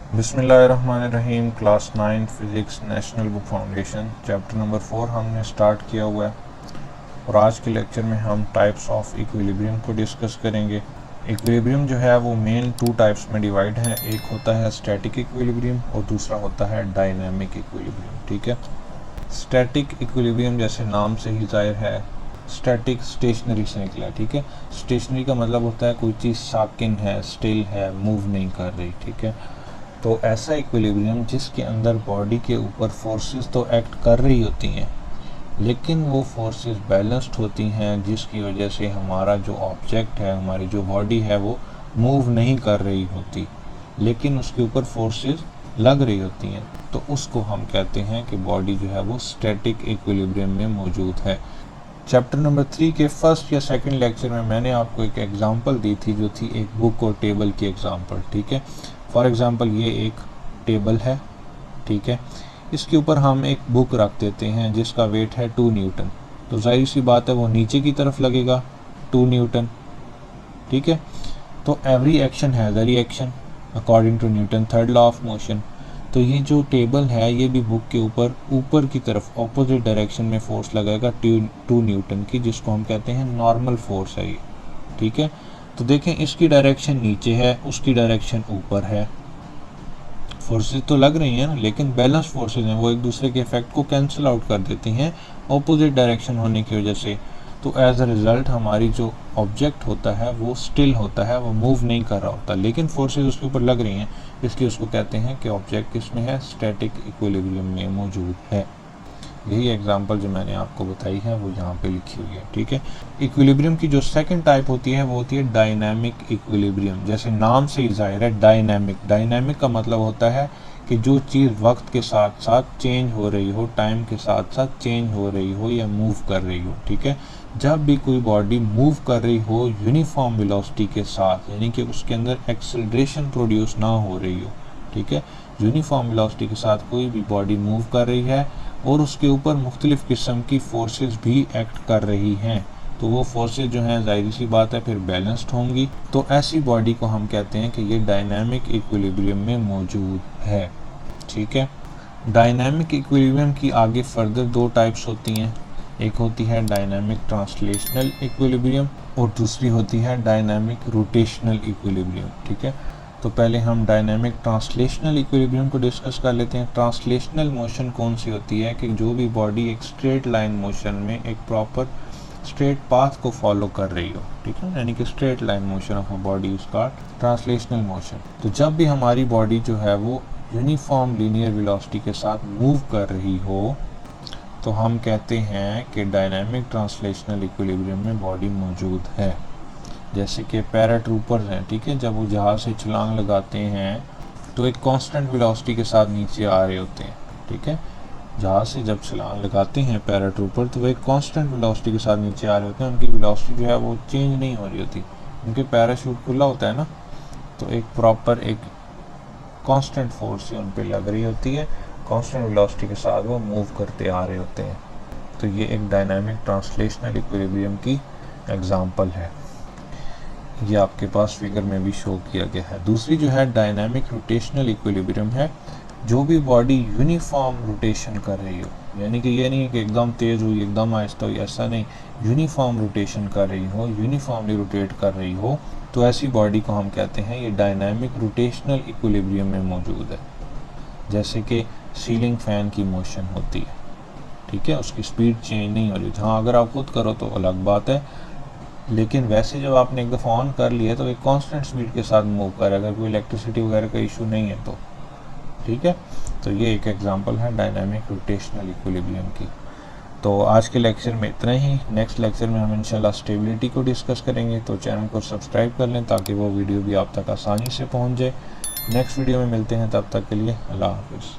बिस्मिल्लाहिर्रहमानिर्रहीम। Class 9 physics national book foundation chapter number 4 हमने start किया हुआ है और आज के लेक्चर में हम टाइप्स ऑफ इक्विलिब्रियम को डिस्कस करेंगे। इक्विलिब्रियम जो है वो मेन टू टाइप्स में डिवाइड है। एक होता है स्टैटिक इक्विलिब्रियम और दूसरा होता है डायनामिक इक्विलिब्रियम। ठीक है, स्टैटिक इक्विलिब्रियम जैसे नाम से ही जाहिर है, स्टैटिक स्टेशनरी से निकला है। ठीक है, स्टेशनरी का मतलब होता है कोई चीज़ साकिन है, स्टिल है, मूव नहीं कर रही। ठीक है, तो ऐसा इक्विलिब्रियम जिसके अंदर बॉडी के ऊपर फोर्सेस तो एक्ट कर रही होती हैं लेकिन वो फोर्सेस बैलेंस्ड होती हैं, जिसकी वजह से हमारा जो ऑब्जेक्ट है, हमारी जो बॉडी है वो मूव नहीं कर रही होती लेकिन उसके ऊपर फोर्सेस लग रही होती हैं, तो उसको हम कहते हैं कि बॉडी जो है वो स्टैटिक इक्विलिब्रियम में मौजूद है। चैप्टर नंबर 3 के फर्स्ट या सेकंड लेक्चर में मैंने आपको एक एग्जांपल दी थी जो थी एक बुक और टेबल की एग्जांपल। ठीक है, फॉर एग्जांपल ये एक टेबल है। ठीक है, इसके ऊपर हम एक बुक रख देते हैं जिसका वेट है 2 न्यूटन, तो जाहिर सी बात है वो नीचे की तरफ लगेगा 2 न्यूटन। ठीक है, तो every action has a reaction according to Newton third law of motion. तो ये जो टेबल है ये भी बुक के ऊपर की तरफ ऑपोजिट डायरेक्शन में फोर्स लगाएगा 2 न्यूटन की, जिसको हम कहते हैं नॉर्मल फोर्स है ये। ठीक है, तो देखें इसकी डायरेक्शन नीचे है, उसकी डायरेक्शन ऊपर है। फोर्सेस तो लग रही हैं ना, लेकिन बैलेंस फोर्सेस हैं, वो एक दूसरे के इफेक्ट को कैंसिल आउट कर देती हैं ऑपोजिट डायरेक्शन होने की वजह से। तो एज अ रिजल्ट हमारी जो ऑब्जेक्ट होता है वो स्टिल होता है, वो मूव नहीं कर रहा होता, लेकिन फोर्सेस उसके ऊपर लग रही हैं, इसलिए उसको कहते हैं कि ऑब्जेक्ट किसमें है, स्टैटिक इक्विलिब्रियम में मौजूद है। यही एग्जांपल जो मैंने आपको बताई है वो यहाँ पे लिखी हुई है। ठीक है, इक्विलिब्रियम की जो सेकंड टाइप होती है वो होती है डायनामिक इक्विलिब्रियम। जैसे नाम से ही जाहिर है, डायनामिक, डायनामिक का मतलब होता है कि जो चीज़ वक्त के साथ साथ चेंज हो रही हो, टाइम के साथ साथ चेंज हो रही हो या मूव कर रही हो। ठीक है, जब भी कोई बॉडी मूव कर रही हो यूनिफॉर्म वेलोसिटी के साथ, यानी कि उसके अंदर एक्सेलरेशन प्रोड्यूस ना हो रही हो। ठीक है, यूनिफॉर्म वेलोसिटी के साथ कोई भी बॉडी मूव कर रही है और उसके ऊपर मुख्तलिफ किस्म की फोर्सेस भी एक्ट कर रही हैं, तो वो फोर्सेस जो हैं जाहिर सी बात है फिर बैलेंस्ड होंगी। तो ऐसी बॉडी को हम कहते हैं कि ये डायनामिक इक्विलिब्रियम में मौजूद है। ठीक है, डायनामिक इक्विलिब्रियम की आगे फर्दर दो टाइप्स होती हैं। एक होती है डायनामिक ट्रांसलेशनल इक्विलिब्रियम और दूसरी होती है डायनामिक रोटेशनल इक्विलिब्रियम। ठीक है, तो पहले हम डायनामिक ट्रांसलेशनल इक्विलिब्रियम को डिस्कस कर लेते हैं। ट्रांसलेशनल मोशन कौन सी होती है कि जो भी बॉडी एक स्ट्रेट लाइन मोशन में एक प्रॉपर स्ट्रेट पाथ को फॉलो कर रही हो। ठीक है, यानी कि straight line motion of a body is called translational motion. तो जब भी हमारी बॉडी जो है वो यूनिफॉर्म लीनियर वेलोसिटी के साथ मूव कर रही हो तो हम कहते हैं कि डायनामिक ट्रांसलेशनल इक्विलिब्रियम में बॉडी मौजूद है। जैसे कि पैराट्रूपर्स हैं, ठीक है, जब वो जहाज़ से छलांग लगाते हैं तो एक कांस्टेंट वेलोसिटी के साथ नीचे आ रहे होते हैं। ठीक है, जहाज़ से जब छलांग लगाते हैं पैराट्रूपर तो वो एक कांस्टेंट वेलोसिटी के साथ नीचे आ रहे होते हैं, उनकी वेलोसिटी जो है वो चेंज नहीं हो रही होती, उनके पैराशूट खुला होता है ना, तो एक प्रॉपर एक कांस्टेंट फोर्स उन पर लग रही होती है, कांस्टेंट वेलोसिटी के साथ वो मूव करते आ रहे होते हैं। तो ये एक डायनामिक ट्रांसलेशनल इक्विलिब्रियम की एग्जांपल है, ये आपके पास फिगर में भी शो किया गया है। दूसरी जो है डायनामिक रोटेशनल इक्विलिब्रियम है, जो भी बॉडी यूनिफॉर्म रोटेशन कर रही हो, यानी कि ये नहीं है कि एकदम तेज़ हुई एकदम आहिस्ता हुई, ऐसा नहीं, यूनिफॉर्म रोटेशन कर रही हो, यूनिफॉर्मली रोटेट कर रही हो, तो ऐसी बॉडी को हम कहते हैं ये डायनामिक रोटेशनल इक्विलिब्रियम में मौजूद है। जैसे कि सीलिंग फैन की मोशन होती है, ठीक है, उसकी स्पीड चेंज नहीं हो रही। हाँ, अगर आप खुद करो तो अलग बात है, लेकिन वैसे जब आपने एक दफ़ा ऑन कर लिया तो एक कांस्टेंट स्पीड के साथ मूव कर, अगर कोई इलेक्ट्रिसिटी वगैरह का इशू नहीं है तो। ठीक है, तो ये एक एग्जांपल है डायनामिक रोटेशनल इक्विलिब्रियम की। तो आज के लेक्चर में इतना ही। नेक्स्ट लेक्चर में हम इंशाल्लाह स्टेबिलिटी को डिस्कस करेंगे, तो चैनल को सब्सक्राइब कर लें ताकि वो वीडियो भी आप तक आसानी से पहुंच जाए। नेक्स्ट वीडियो में मिलते हैं, तब तक के लिए अल्लाह हाफिज़।